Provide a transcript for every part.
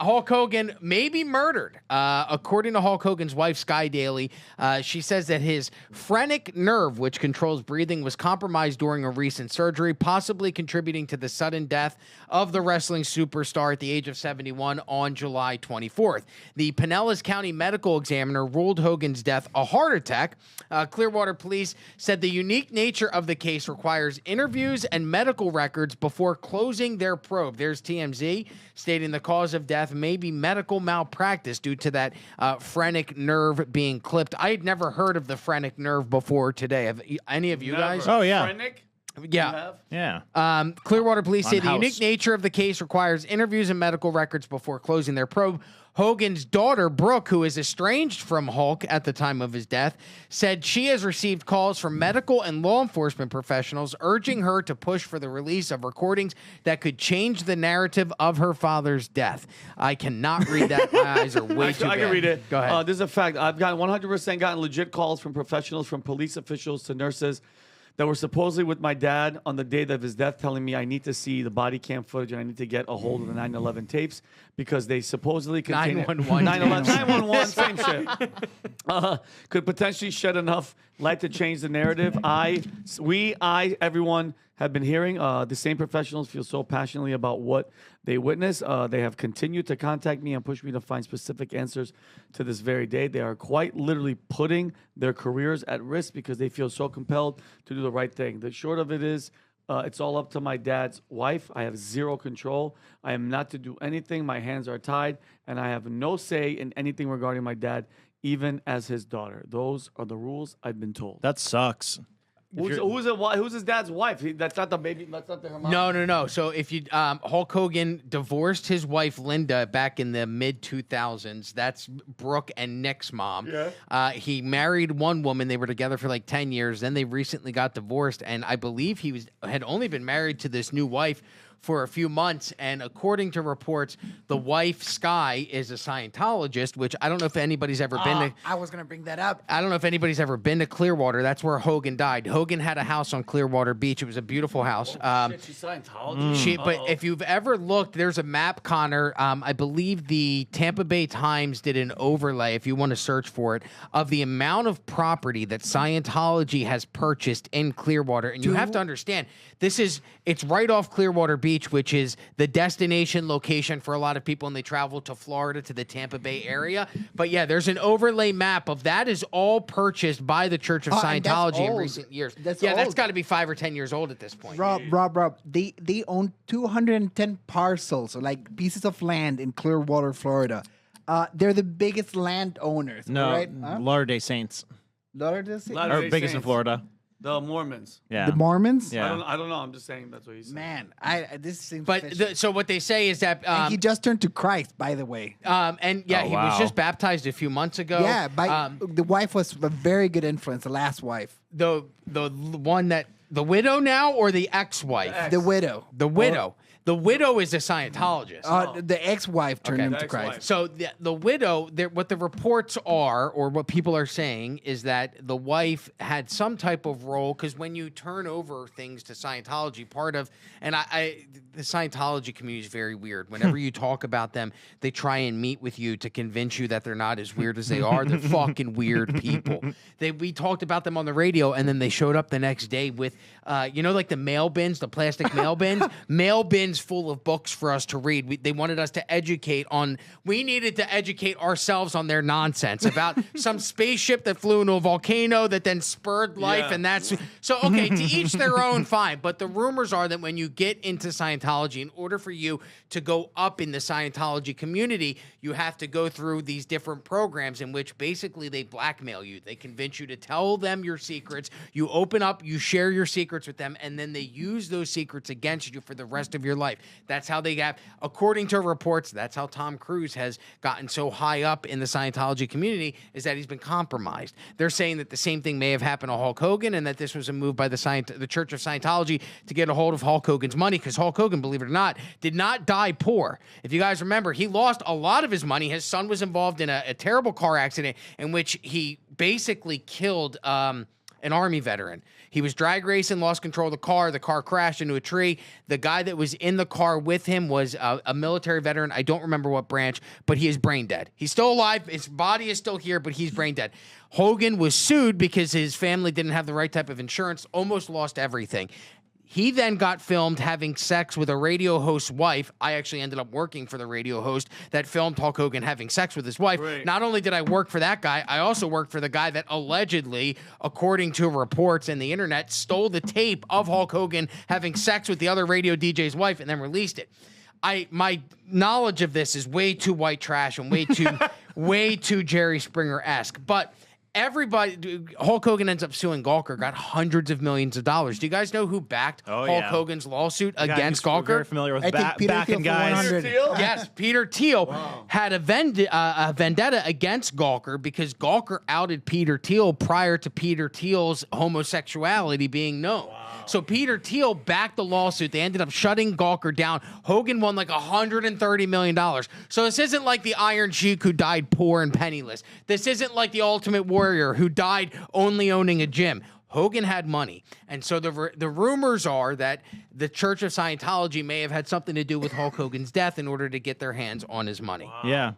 Hulk Hogan may be murdered. According to Hulk Hogan's wife, Sky Daily, she says that his phrenic nerve, which controls breathing, was compromised during a recent surgery, possibly contributing to the sudden death of the wrestling superstar at the age of 71 on July 24th. The Pinellas County Medical Examiner ruled Hogan's death a heart attack. Clearwater Police said the unique nature of the case requires interviews and medical records before closing their probe. There's TMZ stating the cause of death may be medical malpractice due to that phrenic nerve being clipped. I had never heard of the phrenic nerve before today. Have any of you guys? Oh, yeah. Phrenic? Yeah. Yeah. Clearwater Police say the House. unique nature of the case requires interviews and medical records before closing their probe. Hogan's daughter, Brooke, who is estranged from Hulk at the time of his death, said she has received calls from medical and law enforcement professionals urging her to push for the release of recordings that could change the narrative of her father's death. I cannot read that. My eyes are way too big. I can read it. Go ahead. This is a fact. I've got 100% gotten legit calls from professionals, from police officials to nurses that were supposedly with my dad on the day of his death, telling me I need to see the body cam footage and I need to get a hold of the 9/11 tapes because they supposedly contain 911. 911, same shit. Could potentially shed enough light to change the narrative. Everyone have been hearing. The same professionals feel so passionately about what they witness. They have continued to contact me and push me to find specific answers to this very day. They are quite literally putting their careers at risk because they feel so compelled to do the right thing. The short of it is, it's all up to my dad's wife. I have zero control. I am not to do anything. My hands are tied, and I have no say in anything regarding my dad, even as his daughter. Those are the rules I've been told. That sucks. Who's his dad's wife? That's not the baby. That's not her mom. No. So if you Hulk Hogan divorced his wife Linda back in the mid 2000s. That's Brooke and Nick's mom. Yeah. He married one woman. They were together for like 10 years. Then they recently got divorced, and I believe he had only been married to this new wife for a few months. And according to reports, the wife, Sky, is a Scientologist, which I don't know if anybody's ever been to. I was going to bring that up. I don't know if anybody's ever been to Clearwater. That's where Hogan died. Hogan had a house on Clearwater Beach. It was a beautiful house. Shit, she's Scientology. But if you've ever looked, there's a map, Connor. I believe the Tampa Bay Times did an overlay, if you want to search for it, of the amount of property that Scientology has purchased in Clearwater. And you have to understand, it's right off Clearwater Beach, which is the destination location for a lot of people, and they travel to Florida, to the Tampa Bay area. But yeah, there's an overlay map of that is all purchased by the Church of Scientology in recent years. That's got to be 5 or 10 years old at this point. Rob, they own 210 parcels, or like pieces of land in Clearwater, Florida. They're the biggest landowners. No, right? Latter-day Saints. Latter-day Saints? Are biggest in Florida. The Mormons. Yeah. The Mormons? Yeah. I don't know. I'm just saying that's what he said. Man, this seems But so what they say is that and he just turned to Christ, by the way. he was just baptized a few months ago. Yeah, the wife was a very good influence, the last wife. The one that the widow now, or the ex-wife? The widow. The widow. The widow is a Scientologist. The ex-wife turned him to Christ. So the widow, what the reports are, or what people are saying, is that the wife had some type of role, because when you turn over things to Scientology, the Scientology community is very weird. Whenever you talk about them, they try and meet with you to convince you that they're not as weird as they are. They're fucking weird people. We talked about them on the radio, and then they showed up the next day with, like the mail bins, the plastic mail bins, full of books for us to read. They wanted us to we needed to educate ourselves on their nonsense about some spaceship that flew into a volcano that then spurred life. And okay, to each their own, fine. But the rumors are that when you get into Scientology, in order for you to go up in the Scientology community, you have to go through these different programs in which basically they blackmail you. They convince you to tell them your secrets. You open up, you share your secrets with them, and then they use those secrets against you for the rest of your life. That's how they got, according to reports, that's how Tom Cruise has gotten so high up in the Scientology community, is that he's been compromised. They're saying that the same thing may have happened to Hulk Hogan, and that this was a move by the Church of Scientology to get a hold of Hulk Hogan's money, because Hulk Hogan, believe it or not, did not die poor. If you guys remember, he lost a lot of his money. His son was involved in a terrible car accident in which he basically killed an Army veteran. He was drag racing, lost control of the car. The car crashed into a tree. The guy that was in the car with him was a military veteran. I don't remember what branch, but he is brain dead. He's still alive. His body is still here, but he's brain dead. Hogan was sued because his family didn't have the right type of insurance, almost lost everything. He then got filmed having sex with a radio host's wife. I actually ended up working for the radio host that filmed Hulk Hogan having sex with his wife. Right. Not only did I work for that guy, I also worked for the guy that allegedly, according to reports and the internet, stole the tape of Hulk Hogan having sex with the other radio DJ's wife and then released it. My knowledge of this is way too white trash and way too Jerry Springer-esque. But Hulk Hogan ends up suing Gawker, got hundreds of millions of dollars. Do you guys know who backed Hulk Hogan's lawsuit against Gawker? Very familiar with I think Peter backing Thiel for guys. 100. Yes, Peter Thiel had a vendetta against Gawker because Gawker outed Peter Thiel prior to Peter Thiel's homosexuality being known. So Peter Thiel backed the lawsuit. They ended up shutting Gawker down. Hogan won like $130 million. So this isn't like the Iron Sheik who died poor and penniless. This isn't like the Ultimate Warrior who died only owning a gym. Hogan had money. And so the rumors are that the Church of Scientology may have had something to do with Hulk Hogan's death in order to get their hands on his money. Yeah.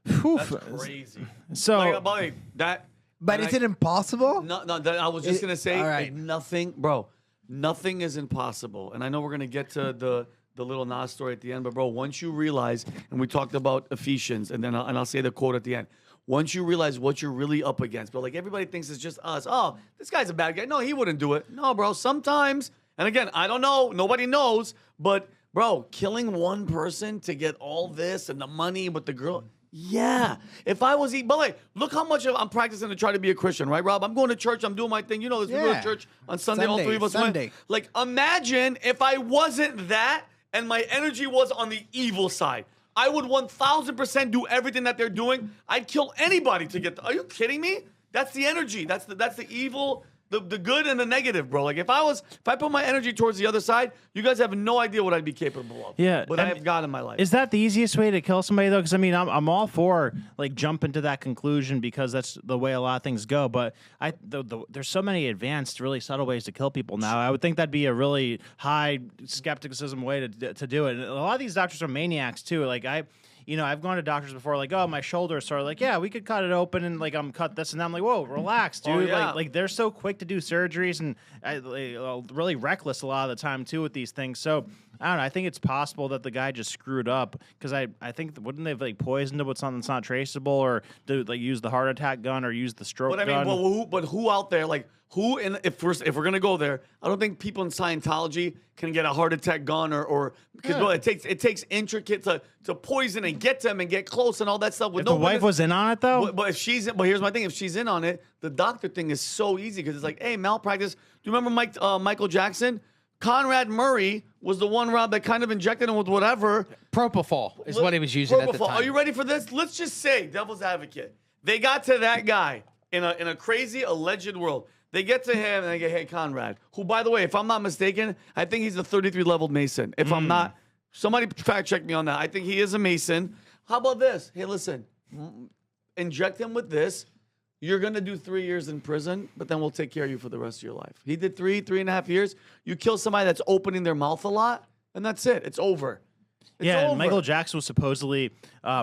That's crazy. So Like, by the way, that. But and is it impossible? No, I was just gonna say, all right. nothing, bro. Nothing is impossible. And I know we're gonna get to the little Nas story at the end, but bro, once you realize, and we talked about Ephesians, and then I'll say the quote at the end. Once you realize what you're really up against, bro, like everybody thinks it's just us. Oh, this guy's a bad guy. No, he wouldn't do it. No, bro. Sometimes, and again, I don't know. Nobody knows, but bro, killing one person to get all this and the money with the girl. Yeah. If I was but like, look how much I'm practicing to try to be a Christian, right, Rob? I'm going to church. I'm doing my thing. You know this. We go Yeah. to church on Sunday. All three of us went. Sunday. Like, imagine if I wasn't that and my energy was on the evil side. I would 1,000% do everything that they're doing. I'd kill anybody to get. Are you kidding me? That's the energy. That's the evil. The good and the negative, bro. Like if I put my energy towards the other side, you guys have no idea what I'd be capable of. Yeah, But I and have God in my life. is that the easiest way to kill somebody though? Because I mean, I'm all for like jumping to that conclusion because that's the way a lot of things go. But there's so many advanced, really subtle ways to kill people now. I would think that'd be a really high skepticism way to do it. And a lot of these doctors are maniacs too. Like I've gone to doctors before, like, oh, my shoulder is sore. Like, yeah, we could cut it open and like I'm cut this and that. I'm like, whoa, relax, dude. Oh, yeah. Like they're so quick to do surgeries and really reckless a lot of the time too with these things. So I don't know. I think it's possible that the guy just screwed up because I think wouldn't they have like poisoned him with something that's not traceable or do like use the heart attack gun or use the stroke But I mean, gun? who out there, like, who in if we're gonna go there, I don't think people in Scientology can get a heart attack gun or because bro, it takes intricate to poison and get them and get close and all that stuff. With If the wife was in on it though, but here's my thing: if she's in on it, the doctor thing is so easy because it's like, hey, malpractice. Do you remember Michael Jackson? Conrad Murray was the one, Rob, that kind of injected him with whatever. Propofol is what he was using at the Propofol. time. Are you ready for this? Let's just say, devil's advocate, they got to that guy in a crazy alleged world. They get to him and they get, hey, Conrad, who, by the way, if I'm not mistaken, I think he's a 33 leveled Mason. If I'm not, somebody fact check me on that. I think he is a Mason. How about this? Hey, listen, inject him with this. You're going to do 3 years in prison, but then we'll take care of you for the rest of your life. He did 3.5 years. You kill somebody that's opening their mouth a lot, and that's it. It's over. It's yeah, over. and Michael Jackson was supposedly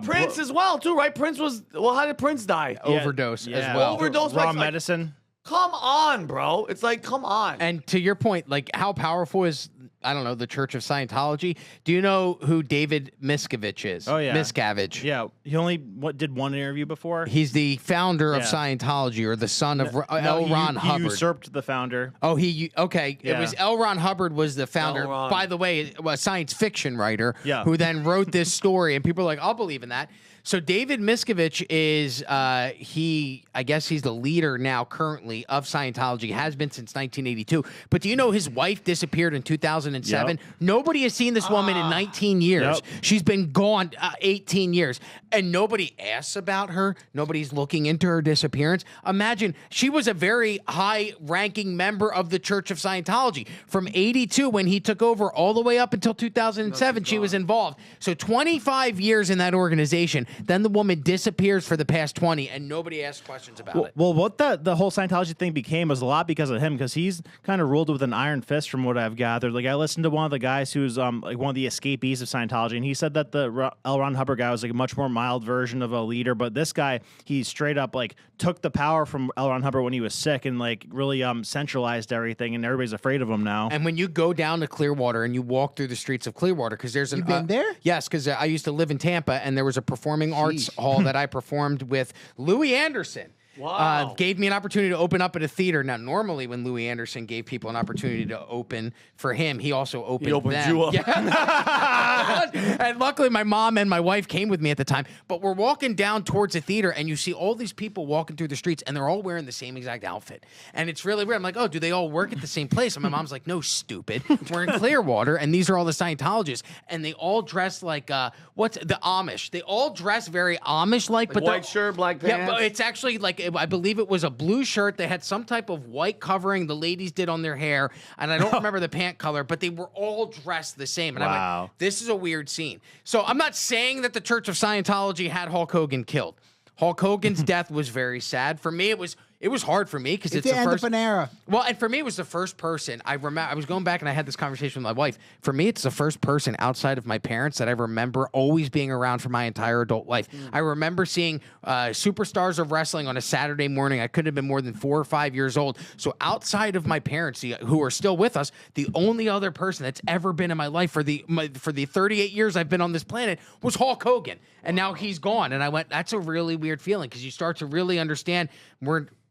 Prince as well, too, right? How did Prince die? Overdose as yeah. well. Overdose, raw like- medicine. Come on, bro. It's like, come on. And to your point, like how powerful is, I don't know, the Church of Scientology? Do you know who David Miscavige is? Oh yeah, Miscavige. Yeah, he only did one interview before. He's the founder of Yeah. Scientology, or the son of No, L. Ron he Hubbard. usurped the founder. Oh, okay. It Yeah. was L. Ron Hubbard was the founder. L. Ron. By the way, a science fiction writer Yeah. who then wrote this story, and people are like, I'll believe in that. So David Miscavige is I guess he's the leader now currently of Scientology, has been since 1982. But do you know his wife disappeared in 2005? 2007. Yep. Nobody has seen this woman in 19 years. Yep. She's been gone 18 years, and nobody asks about her. Nobody's looking into her disappearance. Imagine, she was a very high-ranking member of the Church of Scientology. From 82, when he took over, all the way up until 2007, she was involved. So 25 years in that organization. Then the woman disappears for the past 20, and nobody asks questions about it. Well, what the whole Scientology thing became was a lot because of him, because he's kind of ruled with an iron fist, from what I've gathered. Like, I listened to one of the guys who's like one of the escapees of Scientology, and he said that the L. Ron Hubbard guy was like a much more mild version of a leader, but this guy, he straight up like took the power from L. Ron Hubbard when he was sick, and like really centralized everything, and everybody's afraid of him now. And when you go down to Clearwater and you walk through the streets of Clearwater, because there's an You've been there? Yes, because I used to live in Tampa, and there was a performing arts hall that I performed with Louis Anderson. Wow. Gave me an opportunity to open up at a theater. Now, normally when Louis Anderson gave people an opportunity to open for him, he also opened them. you up. Yeah. And luckily, my mom and my wife came with me at the time. But we're walking down towards the theater, and you see all these people walking through the streets, and they're all wearing the same exact outfit. And it's really weird. I'm like, oh, do they all work at the same place? And my mom's like, no, stupid. We're in Clearwater, and these are all the Scientologists. And they all dress like, what's the Amish? They all dress very Amish-like. But white shirt, black pants. Yeah, but it's actually like, I believe it was a blue shirt. They had some type of white covering the ladies did on their hair, and I don't remember the pant color, but they were all dressed the same. And I Wow. went, this is a weird scene. So I'm not saying that the Church of Scientology had Hulk Hogan killed. Hulk Hogan's death was very sad. For me, it was hard for me because it's the the end first of an era. Well, and for me, it was the first person I remember. I was going back and I had this conversation with my wife. For me, it's the first person outside of my parents that I remember always being around for my entire adult life. I remember seeing superstars of wrestling on a Saturday morning. I couldn't have been more than 4 or 5 years old. So outside of my parents, who are still with us, the only other person that's ever been in my life for the 38 years I've been on this planet was Hulk Hogan, and now he's gone. And I went, that's a really weird feeling, because you start to really understand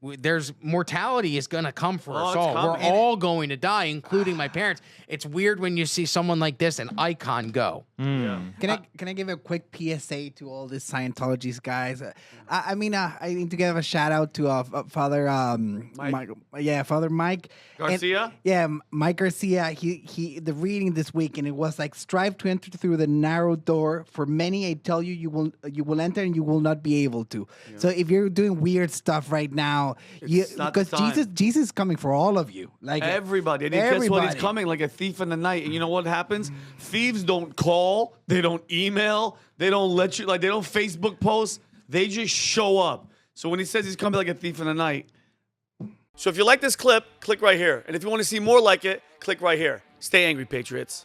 there's mortality is going to come for us it's all. coming. We're all going to die, including my parents. It's weird when you see someone like this, an icon, go. Can I give a quick PSA to all these Scientologists guys? I need to give a shout out to Father Mike. Father Mike Garcia? Mike Garcia. He the reading this week, and it was like, strive to enter through the narrow door. For many, I tell you, you will enter and you will not be able to. Yeah. So if you're doing weird stuff right now, because Jesus is coming for all of you, like everybody. And guess what? He's coming like a thief in the night. And you know what happens? Thieves don't call, they don't email, they don't let you, like, they don't Facebook post. They just show up. So when he says he's coming like a thief in the night. So if you like this clip, click right here. And if you want to see more like it, click right here. Stay angry, Patriots.